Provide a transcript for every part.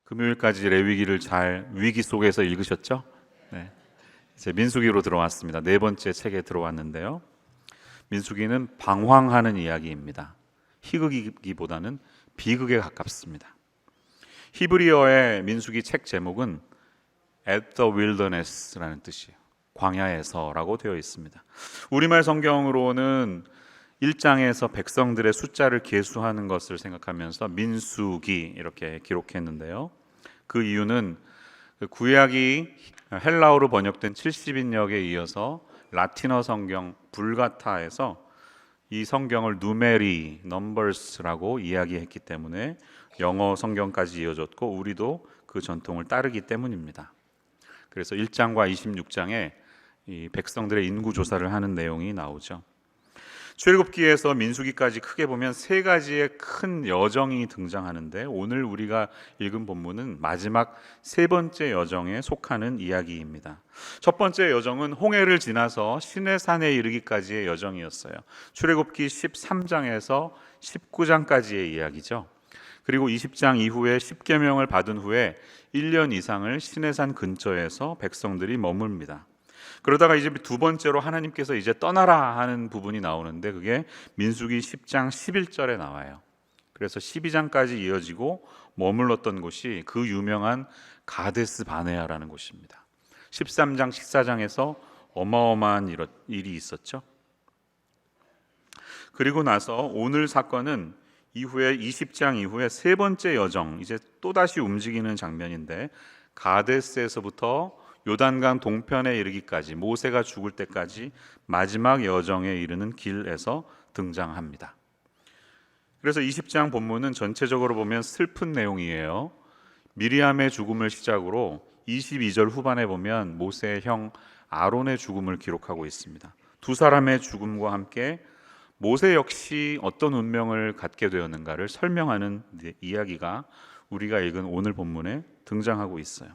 금요일까지 레위기를 잘 위기 속에서 읽으셨죠? 네. 이제 민수기로 들어왔습니다. 네 번째 책에 들어왔는데요. 민수기는 방황하는 이야기입니다. 희극이기보다는 비극에 가깝습니다. 히브리어의 민수기 책 제목은 At the Wilderness라는 뜻이에요. 광야에서라고 되어 있습니다. 우리말 성경으로는 1장에서 백성들의 숫자를 계수하는 것을 생각하면서 민수기 이렇게 기록했는데요. 그 이유는 구약이 헬라어로 번역된 70인역에 이어서 라틴어 성경 불가타에서 이 성경을 누메리, 넘버스라고 이야기했기 때문에 영어 성경까지 이어졌고 우리도 그 전통을 따르기 때문입니다. 그래서 1장과 26장에 이 백성들의 인구 조사를 하는 내용이 나오죠. 출애굽기에서 민수기까지 크게 보면 세 가지의 큰 여정이 등장하는데 오늘 우리가 읽은 본문은 마지막 세 번째 여정에 속하는 이야기입니다. 첫 번째 여정은 홍해를 지나서 시내산에 이르기까지의 여정이었어요. 출애굽기 13장에서 19장까지의 이야기죠. 그리고 20장 이후에 10계명을 받은 후에 1년 이상을 시내산 근처에서 백성들이 머뭅니다. 그러다가 이제 두 번째로 하나님께서 이제 떠나라 하는 부분이 나오는데 그게 민수기 10장 11절에 나와요. 그래서 12장까지 이어지고 머물렀던 곳이 그 유명한 가데스 바네아라는 곳입니다. 13장 14장에서 어마어마한 일이 있었죠. 그리고 나서 오늘 사건은 이후에 20장 이후에 세 번째 여정, 이제 또다시 움직이는 장면인데 가데스에서부터 요단강 동편에 이르기까지 모세가 죽을 때까지 마지막 여정에 이르는 길에서 등장합니다. 그래서 20장 본문은 전체적으로 보면 슬픈 내용이에요. 미리암의 죽음을 시작으로 22절 후반에 보면 모세의 형 아론의 죽음을 기록하고 있습니다. 두 사람의 죽음과 함께 모세 역시 어떤 운명을 갖게 되었는가를 설명하는 이야기가 우리가 읽은 오늘 본문에 등장하고 있어요.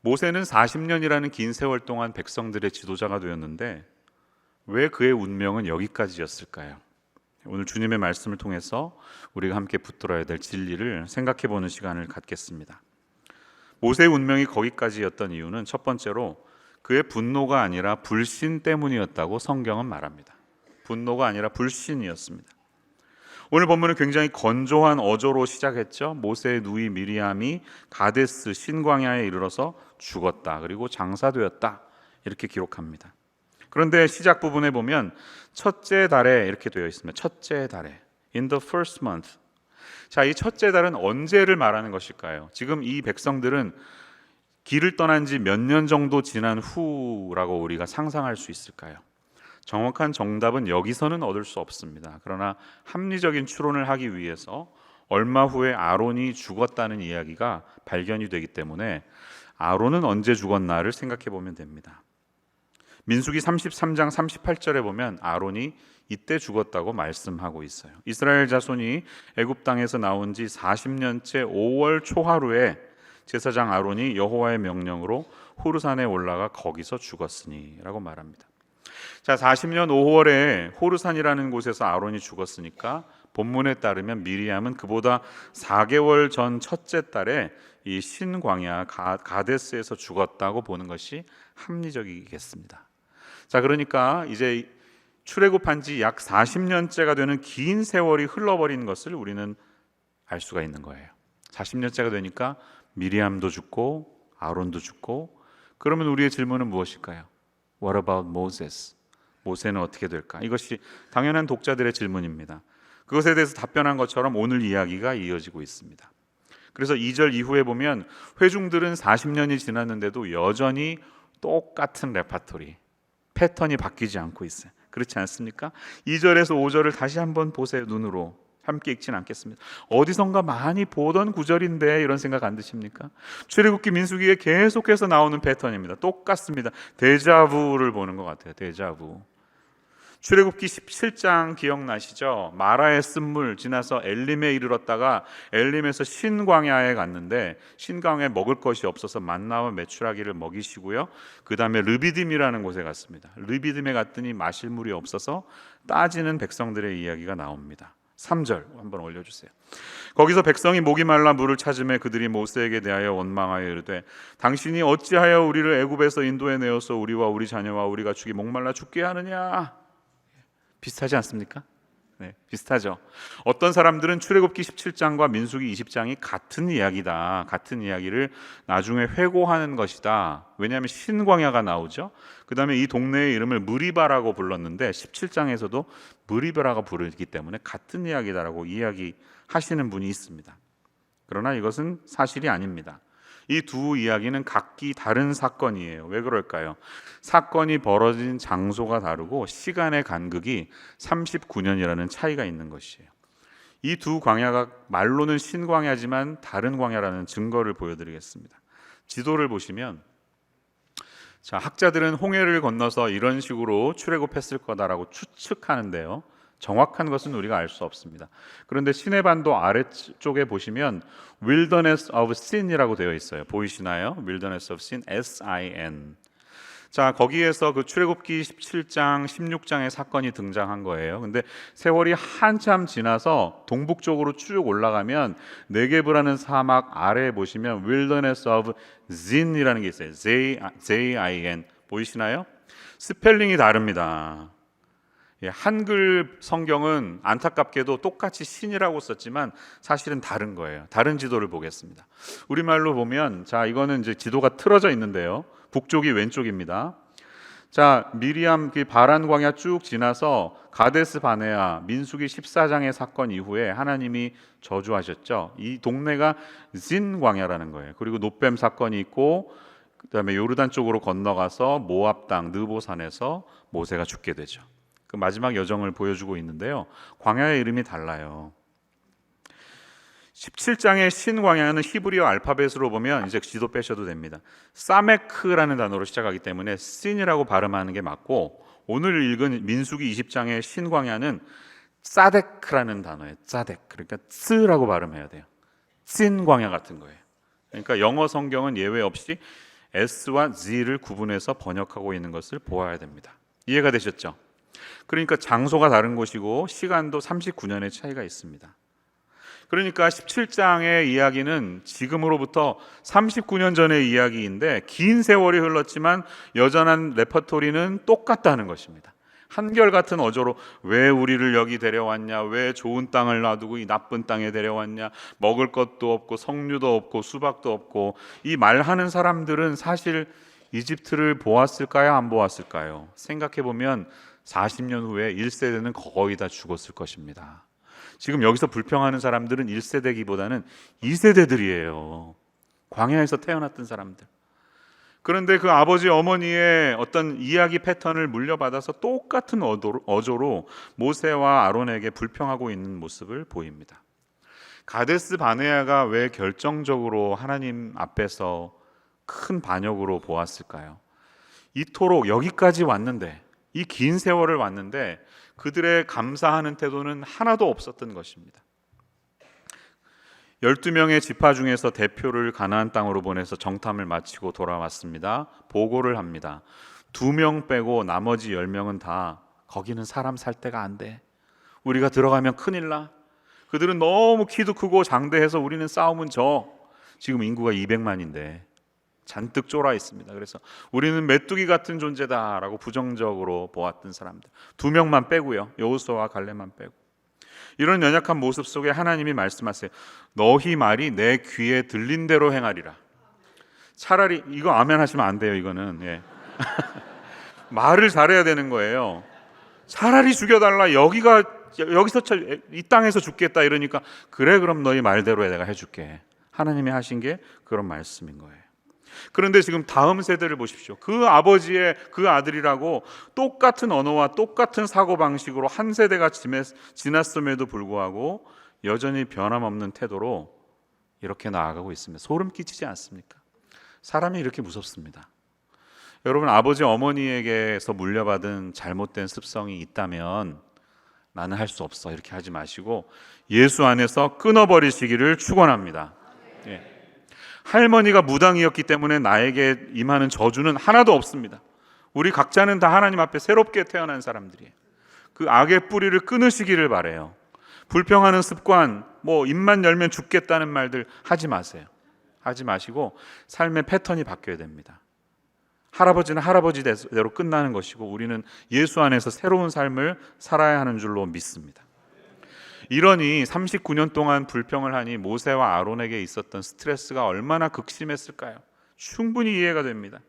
모세는 40년이라는 긴 세월 동안 백성들의 지도자가 되었는데 왜 그의 운명은 여기까지였을까요? 오늘 주님의 말씀을 통해서 우리가 함께 붙들어야 될 진리를 생각해 보는 시간을 갖겠습니다. 모세의 운명이 거기까지였던 이유는 첫 번째로 그의 분노가 아니라 불신 때문이었다고 성경은 말합니다. 분노가 아니라 불신이었습니다. 오늘 본문은 굉장히 건조한 어조로 시작했죠. 모세의 누이 미리암이 가데스 신광야에 이르러서 죽었다. 그리고 장사되었다. 이렇게 기록합니다. 그런데 시작 부분에 보면 첫째 달에 이렇게 되어 있습니다. 첫째 달에 In the first month. 자, 이 첫째 달은 언제를 말하는 것일까요? 지금 이 백성들은 길을 떠난 지 몇 년 정도 지난 후라고 우리가 상상할 수 있을까요? 정확한 정답은 여기서는 얻을 수 없습니다. 그러나 합리적인 추론을 하기 위해서 얼마 후에 아론이 죽었다는 이야기가 발견이 되기 때문에 아론은 언제 죽었나를 생각해 보면 됩니다. 민수기 33장 38절에 보면 아론이 이때 죽었다고 말씀하고 있어요. 이스라엘 자손이 애굽 땅에서 나온 지 40년째 5월 초하루에 제사장 아론이 여호와의 명령으로 호르산에 올라가 거기서 죽었으니 라고 말합니다. 자, 40년 5월에 호르산이라는 곳에서 아론이 죽었으니까 본문에 따르면 미리암은 그보다 4개월 전 첫째 달에 이 신광야 가데스에서 죽었다고 보는 것이 합리적이겠습니다. 자, 그러니까 이제 출애굽한 지 약 40년째가 되는 긴 세월이 흘러버린 것을 우리는 알 수가 있는 거예요. 40년째가 되니까 미리암도 죽고 아론도 죽고, 그러면 우리의 질문은 무엇일까요? What about Moses? 모세는 어떻게 될까? 이것이 당연한 독자들의 질문입니다. 그것에 대해서 답변한 것처럼 오늘 이야기가 이어지고 있습니다. 그래서 2절 이후에 보면 회중들은 40년이 지났는데도 여전히 똑같은 레파토리, 패턴이 바뀌지 않고 있어요. 그렇지 않습니까? 2절에서 5절을 다시 한번 보세요. 눈으로 함께 읽지는 않겠습니다. 어디선가 많이 보던 구절인데 이런 생각 안 드십니까? 출애굽기 민수기에 계속해서 나오는 패턴입니다. 똑같습니다. 데자부를 보는 것 같아요. 데자부. 출애굽기 17장 기억나시죠? 마라의 쓴물 지나서 엘림에 이르렀다가 엘림에서 신광야에 갔는데 신광야에 먹을 것이 없어서 만나와 메추라기를 먹이시고요. 그 다음에 르비딤이라는 곳에 갔습니다. 르비딤에 갔더니 마실 물이 없어서 따지는 백성들의 이야기가 나옵니다. 3절 한번 올려주세요. 거기서 백성이 목이 말라 물을 찾음에 그들이 모세에게 대하여 원망하여 이르되 당신이 어찌하여 우리를 애굽에서 인도해 내어서 우리와 우리 자녀와 우리 가축이 목말라 죽게 하느냐. 비슷하지 않습니까? 네, 비슷하죠. 어떤 사람들은 출애굽기 17장과 민수기 20장이 같은 이야기다, 같은 이야기를 나중에 회고하는 것이다. 왜냐하면 신광야가 나오죠. 그 다음에 이 동네의 이름을 무리바라고 불렀는데 17장에서도 무리바라고 부르기 때문에 같은 이야기다라고 이야기하시는 분이 있습니다. 그러나 이것은 사실이 아닙니다. 이 두 이야기는 각기 다른 사건이에요. 왜 그럴까요? 사건이 벌어진 장소가 다르고 시간의 간극이 39년이라는 차이가 있는 것이에요. 이 두 광야가 말로는 신광야지만 다른 광야라는 증거를 보여드리겠습니다. 지도를 보시면, 자, 학자들은 홍해를 건너서 이런 식으로 출애굽했을 거다라고 추측하는데요. 정확한 것은 우리가 알 수 없습니다. 그런데 시내반도 아래쪽에 보시면 Wilderness of Sin이라고 되어 있어요. 보이시나요? Wilderness of Sin, S-I-N. 자, 거기에서 그 출애굽기 17장, 16장의 사건이 등장한 거예요. 근데 세월이 한참 지나서 동북쪽으로 쭉 올라가면 네게브라는 사막 아래에 보시면 Wilderness of Zin이라는 게 있어요. Z-I-N. 보이시나요? 스펠링이 다릅니다. 한글 성경은 안타깝게도 똑같이 신이라고 썼지만 사실은 다른 거예요. 다른 지도를 보겠습니다. 우리말로 보면, 자, 이거는 이제 지도가 틀어져 있는데요. 북쪽이 왼쪽입니다. 자, 미리암 그 바란 광야 쭉 지나서 가데스 바네아 민수기 14장의 사건 이후에 하나님이 저주하셨죠. 이 동네가 진 광야라는 거예요. 그리고 노뱀 사건이 있고 그다음에 요르단 쪽으로 건너가서 모압 땅 느보산에서 모세가 죽게 되죠. 그 마지막 여정을 보여주고 있는데요. 광야의 이름이 달라요. 17장의 신광야는 히브리어 알파벳으로 보면 이제 지도 빼셔도 됩니다. 사메크라는 단어로 시작하기 때문에 신이라고 발음하는 게 맞고, 오늘 읽은 민수기 20장의 신광야는 사데크라는 단어예요. 사데크. 그러니까 쓰라고 발음해야 돼요. 신광야 같은 거예요. 그러니까 영어 성경은 예외 없이 S와 Z를 구분해서 번역하고 있는 것을 보아야 됩니다. 이해가 되셨죠? 그러니까 장소가 다른 곳이고 시간도 39년의 차이가 있습니다. 그러니까 17장의 이야기는 지금으로부터 39년 전의 이야기인데 긴 세월이 흘렀지만 여전한 레퍼토리는 똑같다는 것입니다. 한결같은 어조로 왜 우리를 여기 데려왔냐, 왜 좋은 땅을 놔두고 이 나쁜 땅에 데려왔냐, 먹을 것도 없고 석류도 없고 수박도 없고. 이 말하는 사람들은 사실 이집트를 보았을까요, 안 보았을까요? 생각해보면 40년 후에 1세대는 거의 다 죽었을 것입니다. 지금 여기서 불평하는 사람들은 1세대기보다는 2세대들이에요. 광야에서 태어났던 사람들. 그런데 그 아버지 어머니의 어떤 이야기 패턴을 물려받아서 똑같은 어조로 모세와 아론에게 불평하고 있는 모습을 보입니다. 가데스 바네아가 왜 결정적으로 하나님 앞에서 큰 반역으로 보았을까요? 이토록 여기까지 왔는데, 이 긴 세월을 왔는데 그들의 감사하는 태도는 하나도 없었던 것입니다. 12명의 지파 중에서 대표를 가나안 땅으로 보내서 정탐을 마치고 돌아왔습니다. 보고를 합니다. 2명 빼고 나머지 10명은 다 거기는 사람 살 데가 안 돼. 우리가 들어가면 큰일 나. 그들은 너무 키도 크고 장대해서 우리는 싸우면 져. 지금 인구가 200만인데 잔뜩 쫄아 있습니다. 그래서 우리는 메뚜기 같은 존재다라고 부정적으로 보았던 사람들 2명만 빼고요. 여호수아와 갈렙만 빼고. 이런 연약한 모습 속에 하나님이 말씀하세요. 너희 말이 내 귀에 들린 대로 행하리라. 차라리 이거 아멘 하시면 안 돼요. 이거는 말을 잘해야 되는 거예요. 차라리 죽여달라. 여기서 이 땅에서 죽겠다 이러니까 그래, 그럼 너희 말대로 내가 해줄게. 하나님이 하신 게 그런 말씀인 거예요. 그런데 지금 다음 세대를 보십시오. 그 아버지의 그 아들이라고 똑같은 언어와 똑같은 사고방식으로 한 세대가 지났음에도 불구하고 여전히 변함없는 태도로 이렇게 나아가고 있습니다. 소름 끼치지 않습니까? 사람이 이렇게 무섭습니다. 여러분, 아버지 어머니에게서 물려받은 잘못된 습성이 있다면 나는 할 수 없어 이렇게 하지 마시고 예수 안에서 끊어버리시기를 축원합니다. 예. 할머니가 무당이었기 때문에 나에게 임하는 저주는 하나도 없습니다. 우리 각자는 다 하나님 앞에 새롭게 태어난 사람들이에요. 그 악의 뿌리를 끊으시기를 바래요. 불평하는 습관, 입만 열면 죽겠다는 말들 하지 마세요. 하지 마시고 삶의 패턴이 바뀌어야 됩니다. 할아버지는 할아버지대로 끝나는 것이고 우리는 예수 안에서 새로운 삶을 살아야 하는 줄로 믿습니다. 이러니 39년 동안 불평을 하니 모세와 아론에게 있었던 스트레스가 얼마나 극심했을까요? 충분히 이해가 됩니다.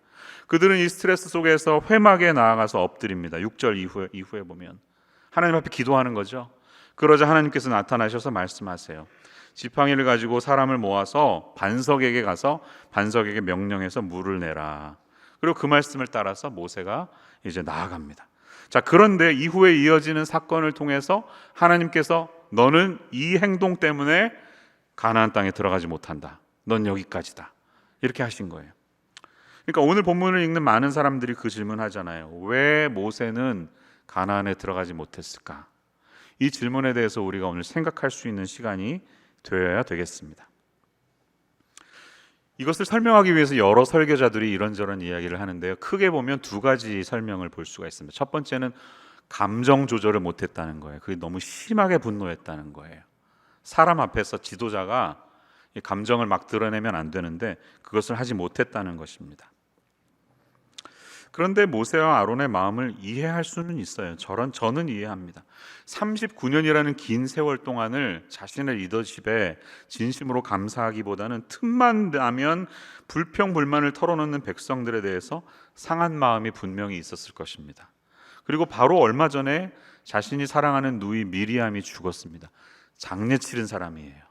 그들은 이 스트레스 속에서 회막에 나아가서 엎드립니다. 6절 이후에 보면 하나님 앞에 기도하는 거죠. 그러자 하나님께서 나타나셔서 말씀하세요. 지팡이를 가지고 사람을 모아서 반석에게 가서 반석에게 명령해서 물을 내라. 그리고 그 말씀을 따라서 모세가 이제 나아갑니다. 자, 그런데 이후에 이어지는 사건을 통해서 하나님께서 너는 이 행동 때문에 가나안 땅에 들어가지 못한다. 넌 여기까지다. 이렇게 하신 거예요. 그러니까 오늘 본문을 읽는 많은 사람들이 그 질문하잖아요. 왜 모세는 가나안에 들어가지 못했을까? 이 질문에 대해서 우리가 오늘 생각할 수 있는 시간이 되어야 되겠습니다. 이것을 설명하기 위해서 여러 설교자들이 이런저런 이야기를 하는데요. 크게 보면 두 가지 설명을 볼 수가 있습니다. 첫 번째는 감정 조절을 못했다는 거예요. 그게 너무 심하게 분노했다는 거예요. 사람 앞에서 지도자가 감정을 막 드러내면 안 되는데 그것을 하지 못했다는 것입니다. 그런데 모세와 아론의 마음을 이해할 수는 있어요. 저는 이해합니다. 39년이라는 긴 세월 동안을 자신의 리더십에 진심으로 감사하기보다는 틈만 나면 불평불만을 털어놓는 백성들에 대해서 상한 마음이 분명히 있었을 것입니다. 그리고 바로 얼마 전에 자신이 사랑하는 누이 미리암이 죽었습니다. 장례 치른 사람이에요.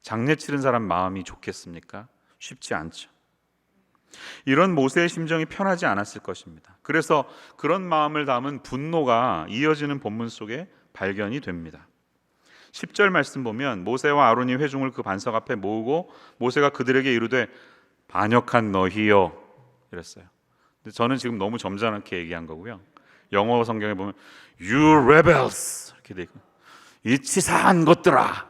장례 치른 사람 마음이 좋겠습니까? 쉽지 않죠. 이런 모세의 심정이 편하지 않았을 것입니다. 그래서 그런 마음을 담은 분노가 이어지는 본문 속에 발견이 됩니다. 10절 말씀 보면 모세와 아론이 회중을 그 반석 앞에 모으고 모세가 그들에게 이르되 반역한 너희여 이랬어요. 근데 저는 지금 너무 점잖게 얘기한 거고요. 영어 성경에 보면 You rebels 이렇게 돼 있고 이 치사한 것들아,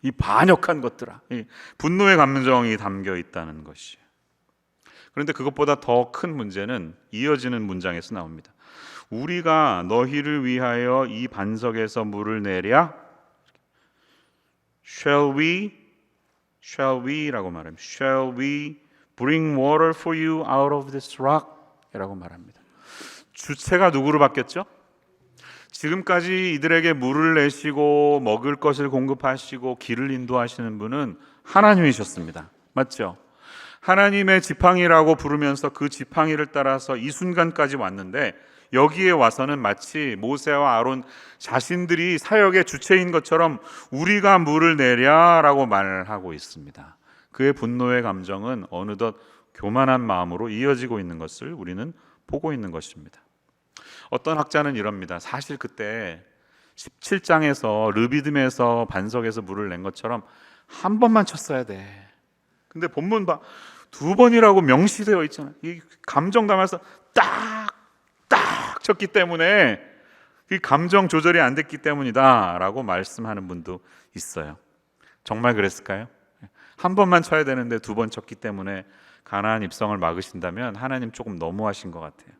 이 반역한 것들아, 이 분노의 감정이 담겨 있다는 것이에요. 그런데 그것보다 더 큰 문제는 이어지는 문장에서 나옵니다. 우리가 너희를 위하여 이 반석에서 물을 내랴? Shall we라고 말합니다. Shall we bring water for you out of this rock? 라고 말합니다. 주체가 누구로 바뀌었죠? 지금까지 이들에게 물을 내시고 먹을 것을 공급하시고 길을 인도하시는 분은 하나님이셨습니다. 맞죠? 하나님의 지팡이라고 부르면서 그 지팡이를 따라서 이 순간까지 왔는데 여기에 와서는 마치 모세와 아론 자신들이 사역의 주체인 것처럼 우리가 물을 내랴라고 말하고 있습니다. 그의 분노의 감정은 어느덧 교만한 마음으로 이어지고 있는 것을 우리는 보고 있는 것입니다. 어떤 학자는 이럽니다. 사실 그때 17장에서 르비딤에서 반석에서 물을 낸 것처럼 한 번만 쳤어야 돼. 근데 본문 봐. 두 번이라고 명시되어 있잖아요. 이 감정 담아서 딱 쳤기 때문에 이 감정 조절이 안 됐기 때문이다라고 말씀하는 분도 있어요. 정말 그랬을까요? 한 번만 쳐야 되는데 두 번 쳤기 때문에 가나안 입성을 막으신다면 하나님 조금 너무하신 것 같아요.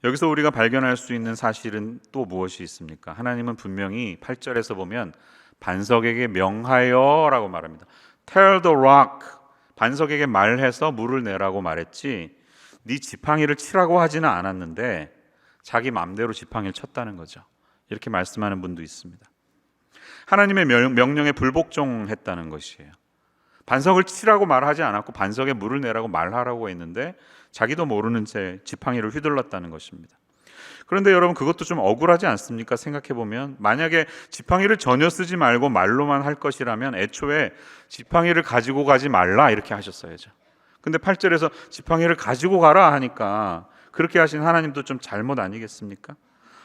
여기서 우리가 발견할 수 있는 사실은 또 무엇이 있습니까? 하나님은 분명히 8절에서 보면 반석에게 명하여라고 말합니다. Tell the rock, 반석에게 말해서 물을 내라고 말했지 네 지팡이를 치라고 하지는 않았는데 자기 마음대로 지팡이를 쳤다는 거죠. 이렇게 말씀하는 분도 있습니다. 하나님의 명령에 불복종했다는 것이에요. 반석을 치라고 말하지 않았고 반석에 물을 내라고 말하라고 했는데 자기도 모르는 채 지팡이를 휘둘렀다는 것입니다. 그런데 여러분 그것도 좀 억울하지 않습니까? 생각해보면 만약에 지팡이를 전혀 쓰지 말고 말로만 할 것이라면 애초에 지팡이를 가지고 가지 말라 이렇게 하셨어야죠. 근데 8절에서 지팡이를 가지고 가라 하니까 그렇게 하신 하나님도 좀 잘못 아니겠습니까?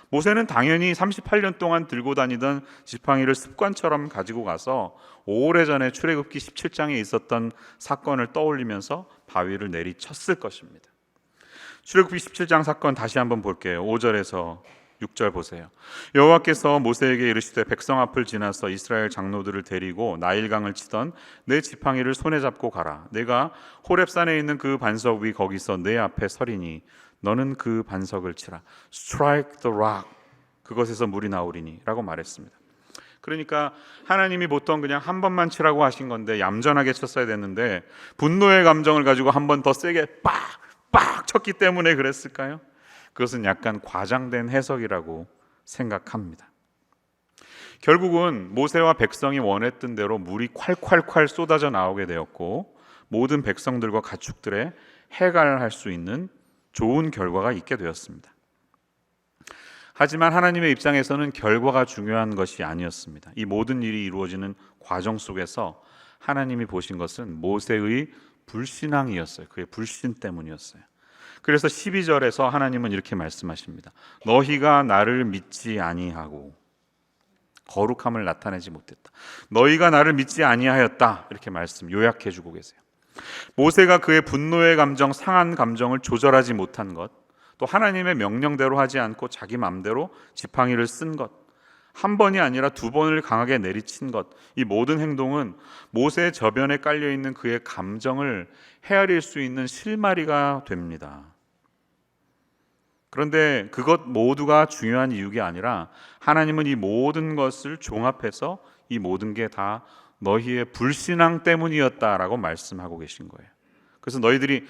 모세는 당연히 38년 동안 들고 다니던 지팡이를 습관처럼 가지고 가서 오래전에 출애굽기 17장에 있었던 사건을 떠올리면서 바위를 내리쳤을 것입니다. 출애굽기 17장 사건 다시 한번 볼게요. 5절에서 6절 보세요. 여호와께서 모세에게 이르시되 백성 앞을 지나서 이스라엘 장로들을 데리고 나일강을 치던 내 지팡이를 손에 잡고 가라. 내가 호렙산에 있는 그 반석 위 거기서 내 앞에 서리니 너는 그 반석을 치라. Strike the rock. 그것에서 물이 나오리니 라고 말했습니다. 그러니까 하나님이 보통 그냥 한 번만 치라고 하신 건데 얌전하게 쳤어야 됐는데 분노의 감정을 가지고 한 번 더 세게 빡 쳤기 때문에 그랬을까요? 그것은 약간 과장된 해석이라고 생각합니다. 결국은 모세와 백성이 원했던 대로 물이 콸콸콸 쏟아져 나오게 되었고 모든 백성들과 가축들의 해갈할 수 있는 좋은 결과가 있게 되었습니다. 하지만 하나님의 입장에서는 결과가 중요한 것이 아니었습니다. 이 모든 일이 이루어지는 과정 속에서 하나님이 보신 것은 모세의 불신앙이었어요. 그의 불신 때문이었어요. 그래서 12절에서 하나님은 이렇게 말씀하십니다. 너희가 나를 믿지 아니하고 거룩함을 나타내지 못했다. 너희가 나를 믿지 아니하였다. 이렇게 요약해 주고 계세요. 모세가 그의 분노의 감정, 상한 감정을 조절하지 못한 것, 또 하나님의 명령대로 하지 않고 자기 마음대로 지팡이를 쓴 것, 한 번이 아니라 두 번을 강하게 내리친 것, 이 모든 행동은 모세의 저변에 깔려있는 그의 감정을 헤아릴 수 있는 실마리가 됩니다. 그런데 그것 모두가 중요한 이유가 아니라 하나님은 이 모든 것을 종합해서 이 모든 게 다 너희의 불신앙 때문이었다라고 말씀하고 계신 거예요. 그래서 너희들이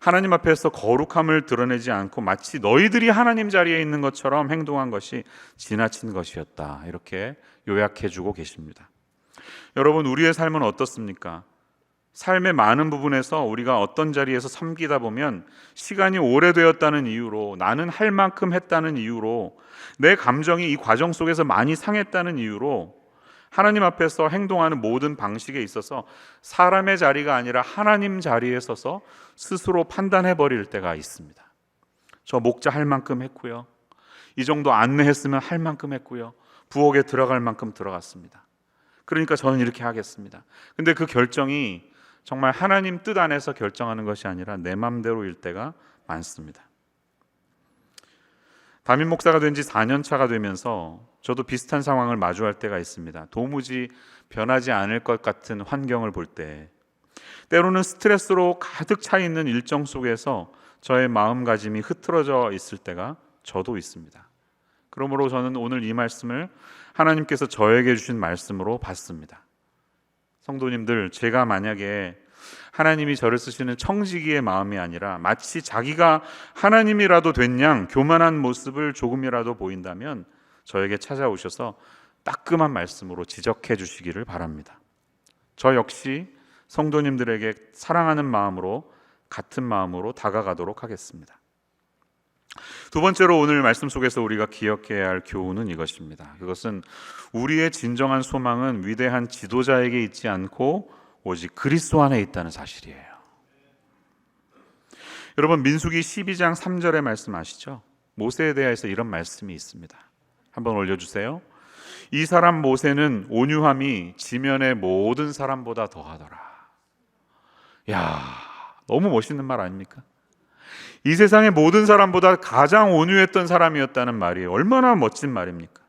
하나님 앞에서 거룩함을 드러내지 않고 마치 너희들이 하나님 자리에 있는 것처럼 행동한 것이 지나친 것이었다, 이렇게 요약해주고 계십니다. 여러분, 우리의 삶은 어떻습니까? 삶의 많은 부분에서 우리가 어떤 자리에서 섬기다 보면 시간이 오래되었다는 이유로, 나는 할 만큼 했다는 이유로, 내 감정이 이 과정 속에서 많이 상했다는 이유로 하나님 앞에서 행동하는 모든 방식에 있어서 사람의 자리가 아니라 하나님 자리에 서서 스스로 판단해 버릴 때가 있습니다. 저 목자 할 만큼 했고요, 이 정도 안내했으면 할 만큼 했고요, 부엌에 들어갈 만큼 들어갔습니다. 그러니까 저는 이렇게 하겠습니다. 근데 그 결정이 정말 하나님 뜻 안에서 결정하는 것이 아니라 내 맘대로일 때가 많습니다. 담임 목사가 된 지 4년 차가 되면서 저도 비슷한 상황을 마주할 때가 있습니다. 도무지 변하지 않을 것 같은 환경을 볼 때, 때로는 스트레스로 가득 차 있는 일정 속에서 저의 마음가짐이 흐트러져 있을 때가 저도 있습니다. 그러므로 저는 오늘 이 말씀을 하나님께서 저에게 주신 말씀으로 봤습니다. 성도님들, 제가 만약에 하나님이 저를 쓰시는 청지기의 마음이 아니라 마치 자기가 하나님이라도 된 양 교만한 모습을 조금이라도 보인다면 저에게 찾아오셔서 따끔한 말씀으로 지적해 주시기를 바랍니다. 저 역시 성도님들에게 사랑하는 마음으로, 같은 마음으로 다가가도록 하겠습니다. 두 번째로 오늘 말씀 속에서 우리가 기억해야 할 교훈은 이것입니다. 그것은 우리의 진정한 소망은 위대한 지도자에게 있지 않고 오직 그리스도 안에 있다는 사실이에요. 여러분, 민수기 12장 3절의 말씀 아시죠? 모세에 대해서 이런 말씀이 있습니다. 한번 올려주세요. 이 사람 모세는 온유함이 지면의 모든 사람보다 더하더라. 야, 너무 멋있는 말 아닙니까? 이 세상의 모든 사람보다 가장 온유했던 사람이었다는 말이 얼마나 멋진 말입니까?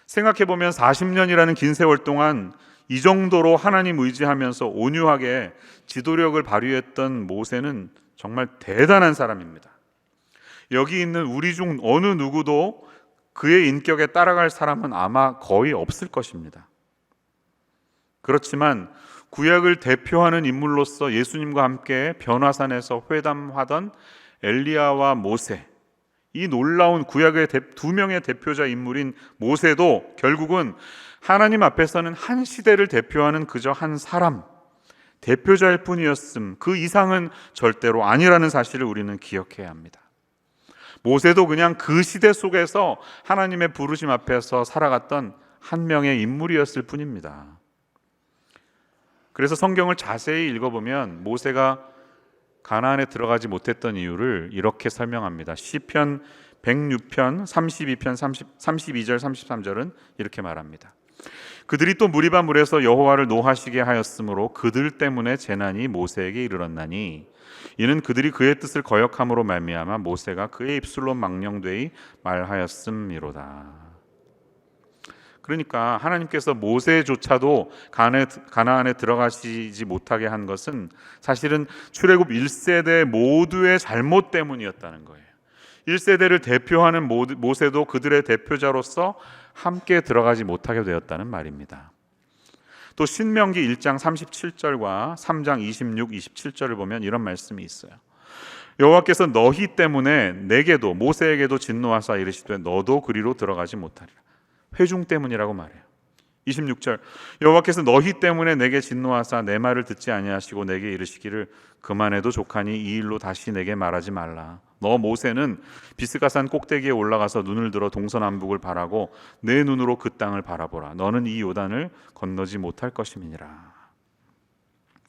생각해보면 40년이라는 긴 세월 동안 이 정도로 하나님 의지하면서 온유하게 지도력을 발휘했던 모세는 정말 대단한 사람입니다. 여기 있는 우리 중 어느 누구도 그의 인격에 따라갈 사람은 아마 거의 없을 것입니다. 그렇지만 구약을 대표하는 인물로서 예수님과 함께 변화산에서 회담하던 엘리야와 모세, 이 놀라운 구약의 두 명의 대표자 인물인 모세도 결국은 하나님 앞에서는 한 시대를 대표하는 그저 한 사람, 대표자일 뿐이었음, 그 이상은 절대로 아니라는 사실을 우리는 기억해야 합니다. 모세도 그냥 그 시대 속에서 하나님의 부르심 앞에서 살아갔던 한 명의 인물이었을 뿐입니다. 그래서 성경을 자세히 읽어보면 모세가 가나안에 들어가지 못했던 이유를 이렇게 설명합니다. 시편 106편 32편 32절 33절은 이렇게 말합니다. 그들이 또 무리바 물에서 여호와를 노하시게 하였으므로 그들 때문에 재난이 모세에게 이르렀나니 이는 그들이 그의 뜻을 거역함으로 말미암아 모세가 그의 입술로 망령되이 말하였음이로다. 그러니까 하나님께서 모세조차도 가나안에 들어가시지 못하게 한 것은 사실은 출애굽 1세대 모두의 잘못 때문이었다는 거예요. 1세대를 대표하는 모세도 그들의 대표자로서 함께 들어가지 못하게 되었다는 말입니다. 또 신명기 1장 37절과 3장 26, 27절을 보면 이런 말씀이 있어요. 여호와께서 너희 때문에 내게도 모세에게도 진노하사 이르시되 너도 그리로 들어가지 못하리라. 회중 때문이라고 말해요. 26절 여호와께서 너희 때문에 내게 진노하사 내 말을 듣지 아니하시고 내게 이르시기를 그만해도 족하니 이 일로 다시 내게 말하지 말라. 너 모세는 비스가산 꼭대기에 올라가서 눈을 들어 동서남북을 바라고 내 눈으로 그 땅을 바라보라. 너는 이 요단을 건너지 못할 것임이니라.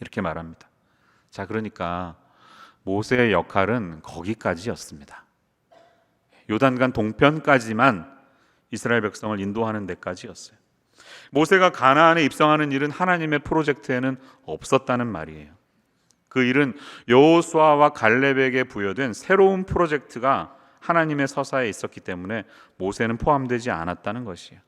이렇게 말합니다. 자, 그러니까 모세의 역할은 거기까지였습니다. 요단강 동편까지만 이스라엘 백성을 인도하는 데까지였어요. 모세가 가나안에 입성하는 일은 하나님의 프로젝트에는 없었다는 말이에요. 그 일은 여호수아와 갈렙에게 부여된 새로운 프로젝트가 하나님의 서사에 있었기 때문에 모세는 포함되지 않았다는 것이에요.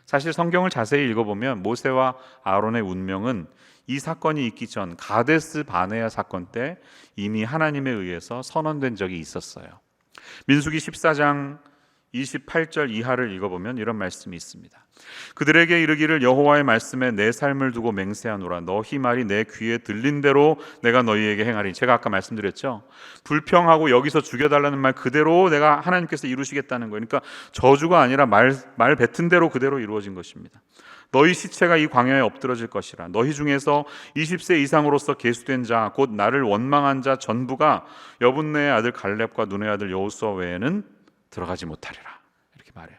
사실 성경을 자세히 읽어보면 모세와 아론의 운명은 이 사건이 있기 전 가데스 바네아 사건 때 이미 하나님에 의해서 선언된 적이 있었어요. 민수기 14장 28절 이하를 읽어보면 이런 말씀이 있습니다. 그들에게 이르기를 여호와의 말씀에 내 삶을 두고 맹세하노라. 너희 말이 내 귀에 들린 대로 내가 너희에게 행하리니. 제가 아까 말씀드렸죠. 불평하고 여기서 죽여달라는 말 그대로 내가 하나님께서 이루시겠다는 거예요. 그러니까 저주가 아니라 말 뱉은 대로 그대로 이루어진 것입니다. 너희 시체가 이 광야에 엎드러질 것이라. 너희 중에서 20세 이상으로서 계수된 자 곧 나를 원망한 자 전부가 여분네의 아들 갈렙과 눈의 아들 여호수아 외에는 들어가지 못하리라. 이렇게 말해요.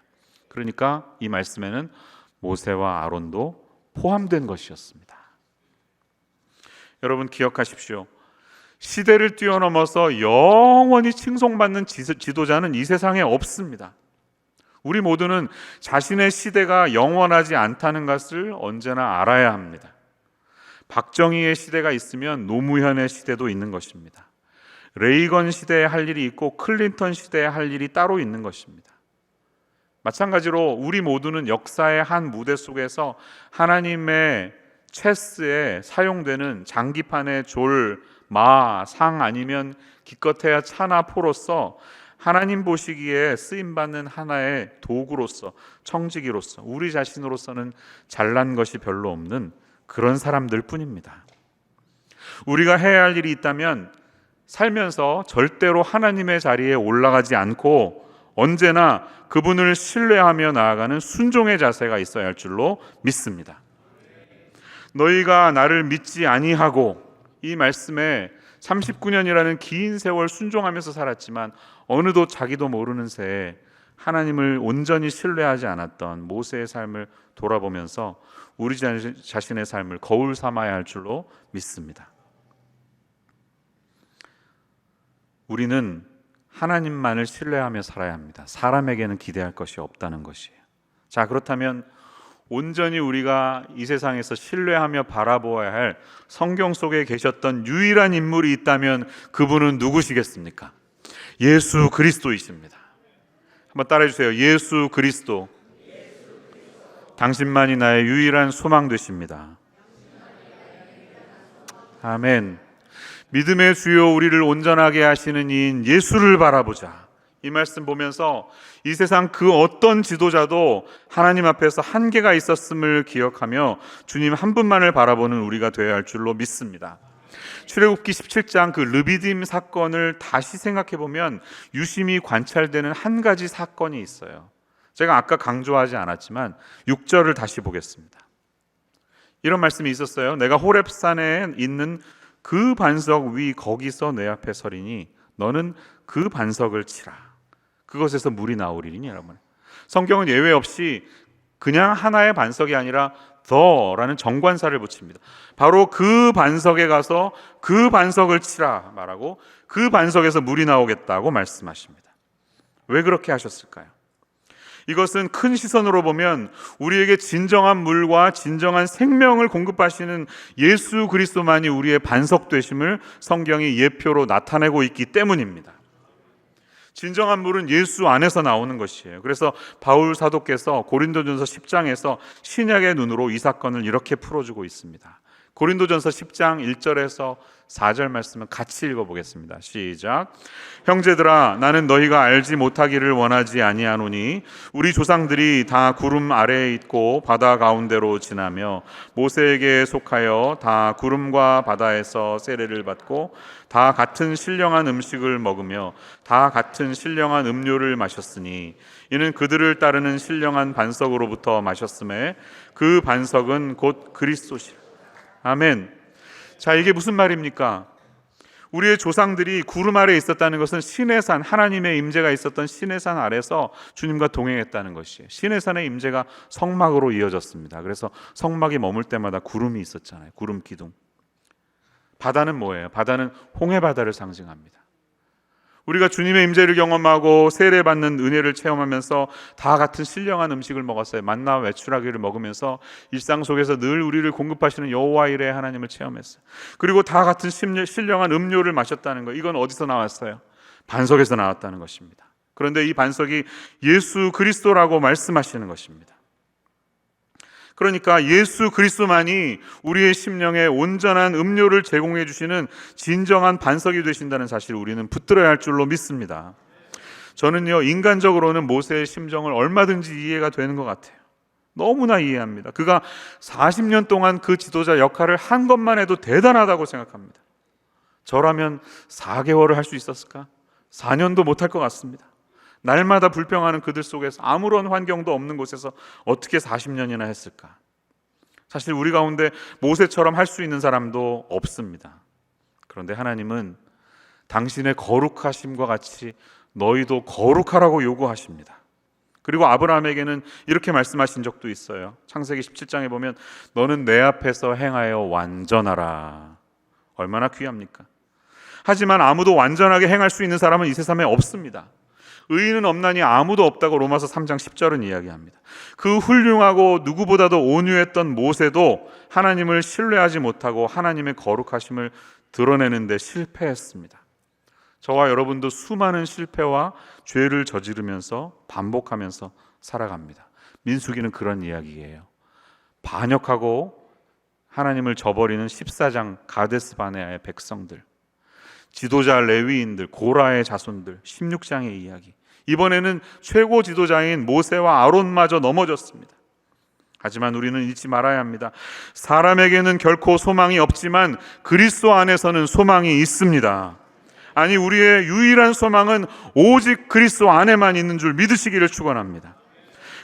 그러니까 이 말씀에는 모세와 아론도 포함된 것이었습니다. 여러분 기억하십시오. 시대를 뛰어넘어서 영원히 칭송받는 지도자는 이 세상에 없습니다. 우리 모두는 자신의 시대가 영원하지 않다는 것을 언제나 알아야 합니다. 박정희의 시대가 있으면 노무현의 시대도 있는 것입니다. 레이건 시대에 할 일이 있고 클린턴 시대에 할 일이 따로 있는 것입니다. 마찬가지로 우리 모두는 역사의 한 무대 속에서 하나님의 체스에 사용되는 장기판의 졸, 마, 상 아니면 기껏해야 차나 포로서 하나님 보시기에 쓰임받는 하나의 도구로서, 청지기로서 우리 자신으로서는 잘난 것이 별로 없는 그런 사람들 뿐입니다. 우리가 해야 할 일이 있다면 살면서 절대로 하나님의 자리에 올라가지 않고 언제나 그분을 신뢰하며 나아가는 순종의 자세가 있어야 할 줄로 믿습니다. 너희가 나를 믿지 아니하고, 이 말씀에 39년이라는 긴 세월 순종하면서 살았지만 어느덧 자기도 모르는 새에 하나님을 온전히 신뢰하지 않았던 모세의 삶을 돌아보면서 우리 자신의 삶을 거울 삼아야 할 줄로 믿습니다. 우리는 하나님만을 신뢰하며 살아야 합니다. 사람에게는 기대할 것이 없다는 것이에요. 자, 그렇다면 온전히 우리가 이 세상에서 신뢰하며 바라보아야 할 성경 속에 계셨던 유일한 인물이 있다면 그분은 누구시겠습니까? 예수 그리스도이십니다. 한번 따라해 주세요. 예수 그리스도. 당신만이 나의 유일한 소망 되십니다. 아멘. 믿음의 주요 우리를 온전하게 하시는 이인 예수를 바라보자. 이 말씀 보면서 이 세상 그 어떤 지도자도 하나님 앞에서 한계가 있었음을 기억하며 주님 한 분만을 바라보는 우리가 되어야 할 줄로 믿습니다. 출애굽기 17장 그 르비딤 사건을 다시 생각해 보면 유심히 관찰되는 한 가지 사건이 있어요. 제가 아까 강조하지 않았지만 6절을 다시 보겠습니다. 이런 말씀이 있었어요. 내가 호렙산에 있는 그 반석 위 거기서 내 앞에 서리니 너는 그 반석을 치라. 그것에서 물이 나오리니. 여러분, 성경은 예외 없이 그냥 하나의 반석이 아니라 더라는 정관사를 붙입니다. 바로 그 반석에 가서 그 반석을 치라 말하고 그 반석에서 물이 나오겠다고 말씀하십니다. 왜 그렇게 하셨을까요? 이것은 큰 시선으로 보면 우리에게 진정한 물과 진정한 생명을 공급하시는 예수 그리스도만이 우리의 반석 되심을 성경이 예표로 나타내고 있기 때문입니다. 진정한 물은 예수 안에서 나오는 것이에요. 그래서 바울 사도께서 고린도전서 10장에서 신약의 눈으로 이 사건을 이렇게 풀어주고 있습니다. 고린도전서 10장 1절에서 4절 말씀을 같이 읽어보겠습니다. 시작. 형제들아, 나는 너희가 알지 못하기를 원하지 아니하노니 우리 조상들이 다 구름 아래에 있고 바다 가운데로 지나며 모세에게 속하여 다 구름과 바다에서 세례를 받고 다 같은 신령한 음식을 먹으며 다 같은 신령한 음료를 마셨으니 이는 그들을 따르는 신령한 반석으로부터 마셨음에 그 반석은 곧 그리스도시라. 아멘. 자, 이게 무슨 말입니까? 우리의 조상들이 구름 아래에 있었다는 것은 시내산, 하나님의 임재가 있었던 시내산 아래서 주님과 동행했다는 것이에요. 시내산의 임재가 성막으로 이어졌습니다. 그래서 성막이 머물 때마다 구름이 있었잖아요. 구름 기둥. 바다는 뭐예요? 바다는 홍해바다를 상징합니다. 우리가 주님의 임재를 경험하고 세례받는 은혜를 체험하면서 다 같은 신령한 음식을 먹었어요. 만나와 외출하기를 먹으면서 일상 속에서 늘 우리를 공급하시는 여호와 이레 하나님을 체험했어요. 그리고 다 같은 신령한 음료를 마셨다는 거, 이건 어디서 나왔어요? 반석에서 나왔다는 것입니다. 그런데 이 반석이 예수 그리스도라고 말씀하시는 것입니다. 그러니까 예수 그리스도만이 우리의 심령에 온전한 음료를 제공해 주시는 진정한 반석이 되신다는 사실을 우리는 붙들어야 할 줄로 믿습니다. 저는요, 인간적으로는 모세의 심정을 얼마든지 이해가 되는 것 같아요. 너무나 이해합니다. 그가 40년 동안 그 지도자 역할을 한 것만 해도 대단하다고 생각합니다. 저라면 4개월을 할 수 있었을까? 4년도 못할 것 같습니다. 날마다 불평하는 그들 속에서 아무런 환경도 없는 곳에서 어떻게 40년이나 했을까? 사실 우리 가운데 모세처럼 할 수 있는 사람도 없습니다. 그런데 하나님은 당신의 거룩하심과 같이 너희도 거룩하라고 요구하십니다. 그리고 아브라함에게는 이렇게 말씀하신 적도 있어요. 창세기 17장에 보면 너는 내 앞에서 행하여 완전하라. 얼마나 귀합니까? 하지만 아무도 완전하게 행할 수 있는 사람은 이 세상에 없습니다. 의인은 없나니 아무도 없다고 로마서 3장 10절은 이야기합니다. 그 훌륭하고 누구보다도 온유했던 모세도 하나님을 신뢰하지 못하고 하나님의 거룩하심을 드러내는 데 실패했습니다. 저와 여러분도 수많은 실패와 죄를 저지르면서 반복하면서 살아갑니다. 민수기는 그런 이야기예요. 반역하고 하나님을 저버리는 14장 가데스 바네아의 백성들, 지도자 레위인들, 고라의 자손들, 16장의 이야기. 이번에는 최고 지도자인 모세와 아론마저 넘어졌습니다. 하지만 우리는 잊지 말아야 합니다. 사람에게는 결코 소망이 없지만 그리스도 안에서는 소망이 있습니다. 아니, 우리의 유일한 소망은 오직 그리스도 안에만 있는 줄 믿으시기를 축원합니다.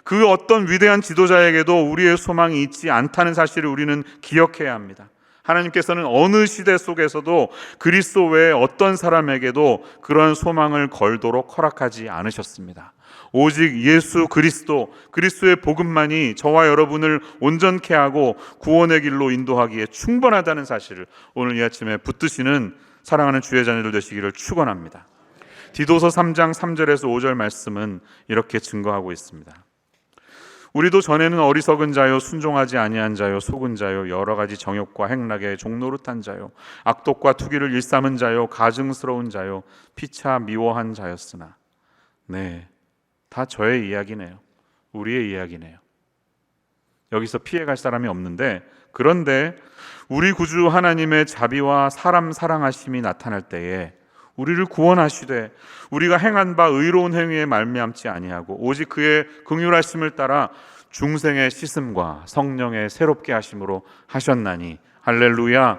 그 어떤 위대한 지도자에게도 우리의 소망이 있지 않다는 사실을 우리는 기억해야 합니다. 하나님께서는 어느 시대 속에서도 그리스도 외에 어떤 사람에게도 그런 소망을 걸도록 허락하지 않으셨습니다. 오직 예수 그리스도, 그리스도의 복음만이 저와 여러분을 온전케 하고 구원의 길로 인도하기에 충분하다는 사실을 오늘 이 아침에 붙드시는 사랑하는 주의 자녀들 되시기를 축원합니다. 디도서 3장 3절에서 5절 말씀은 이렇게 증거하고 있습니다. 우리도 전에는 어리석은 자요, 순종하지 아니한 자요, 속은 자요, 여러 가지 정욕과 행락에 종노릇한 자요, 악독과 투기를 일삼은 자요, 가증스러운 자요, 피차 미워한 자였으나, 네, 다 저의 이야기네요. 우리의 이야기네요. 여기서 피해갈 사람이 없는데, 그런데 우리 구주 하나님의 자비와 사람 사랑하심이 나타날 때에 우리를 구원하시되 우리가 행한 바 의로운 행위에 말미암지 아니하고 오직 그의 긍휼하심을 따라 중생의 씻음과 성령의 새롭게 하심으로 하셨나니 할렐루야.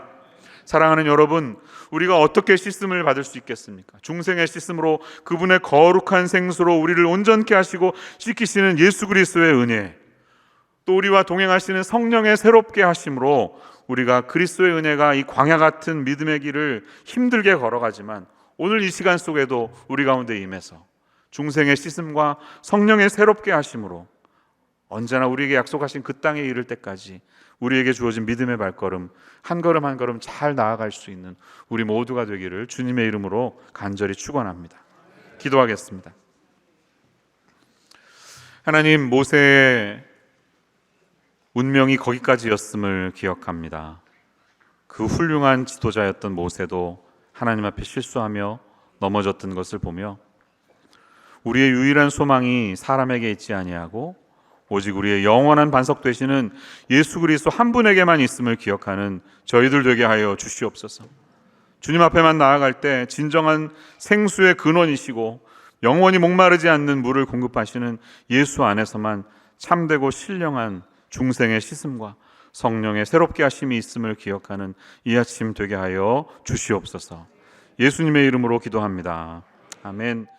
사랑하는 여러분, 우리가 어떻게 씻음을 받을 수 있겠습니까? 중생의 씻음으로 그분의 거룩한 생수로 우리를 온전케 하시고 씻기시는 예수 그리스도의 은혜, 또 우리와 동행하시는 성령의 새롭게 하심으로 우리가 그리스도의 은혜가 이 광야 같은 믿음의 길을 힘들게 걸어가지만 오늘 이 시간 속에도 우리 가운데 임해서 중생의 씻음과 성령의 새롭게 하심으로 언제나 우리에게 약속하신 그 땅에 이를 때까지 우리에게 주어진 믿음의 발걸음 한 걸음 한 걸음 잘 나아갈 수 있는 우리 모두가 되기를 주님의 이름으로 간절히 축원합니다. 기도하겠습니다. 하나님, 모세의 운명이 거기까지였음을 기억합니다. 그 훌륭한 지도자였던 모세도 하나님 앞에 실수하며 넘어졌던 것을 보며 우리의 유일한 소망이 사람에게 있지 아니하고 오직 우리의 영원한 반석 되시는 예수 그리스도 한 분에게만 있음을 기억하는 저희들 되게 하여 주시옵소서. 주님 앞에만 나아갈 때 진정한 생수의 근원이시고 영원히 목마르지 않는 물을 공급하시는 예수 안에서만 참되고 신령한 중생의 씻음과 성령의 새롭게 하심이 있음을 기억하는 이 아침 되게 하여 주시옵소서. 예수님의 이름으로 기도합니다. 아멘.